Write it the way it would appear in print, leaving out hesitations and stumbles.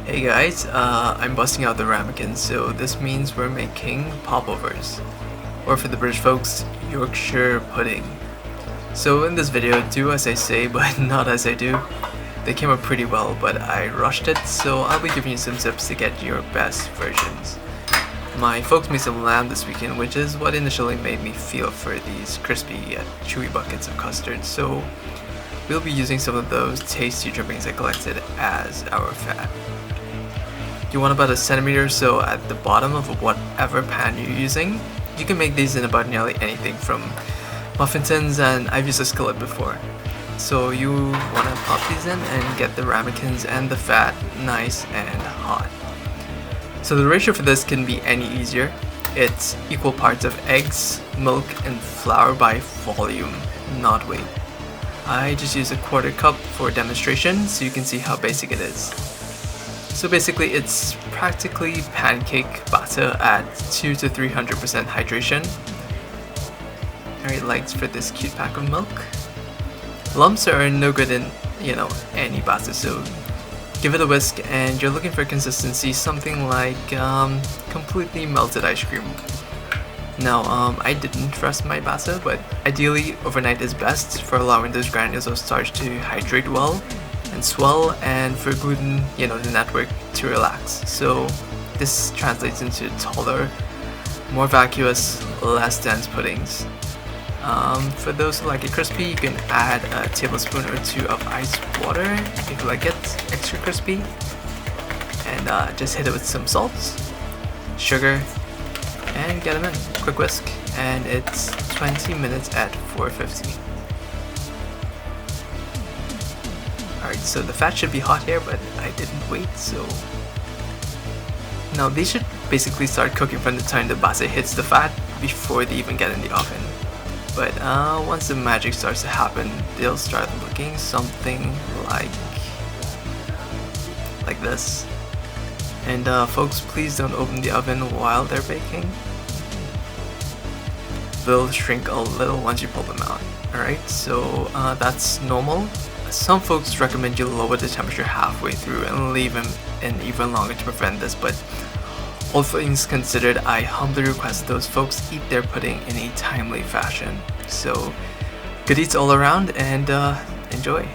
Hey guys, I'm busting out the ramekin, so this means we're making popovers, or for the British folks, Yorkshire pudding. So in this video, do as I say but not as I do. They came out pretty well, but I rushed it, so I'll be giving you some tips to get your best versions. My folks made some lamb this weekend, which is what initially made me feel for these crispy yet chewy buckets of custard, so we'll be using some of those tasty drippings I collected as our fat. You want about a centimeter or so at the bottom of whatever pan you're using. You can make these in about nearly anything from muffin tins, and I've used a skillet before. So you want to pop these in and get the ramekins and the fat nice and hot. So the ratio for this can be any easier. It's equal parts of eggs, milk, and flour by volume, not weight. I just use a quarter cup for demonstration so you can see how basic it is. So basically it's practically pancake batter at 200 to 300% hydration. Alright, likes for this cute pack of milk. Lumps are no good in, any batter, so give it a whisk, and you're looking for consistency, something like completely melted ice cream. Now, I didn't rest my batter, but ideally overnight is best for allowing those granules of starch to hydrate well and swell, and for gluten, the network to relax. So this translates into taller, more vacuous, less dense puddings. For those who like it crispy, you can add a tablespoon or two of ice water if you like it extra crispy, and just hit it with some salt, sugar, and get them in. Quick whisk, and it's 20 minutes at 450. Alright, so the fat should be hot here, but I didn't wait, so now these should basically start cooking from the time the batter hits the fat before they even get in the oven. But once the magic starts to happen, they'll start looking something like this. And folks, please don't open the oven while they're baking. They'll shrink a little once you pull them out. Alright, so that's normal. Some folks recommend you lower the temperature halfway through and leave them in even longer to prevent this, but all things considered, I humbly request those folks eat their pudding in a timely fashion. So good eats all around, and enjoy.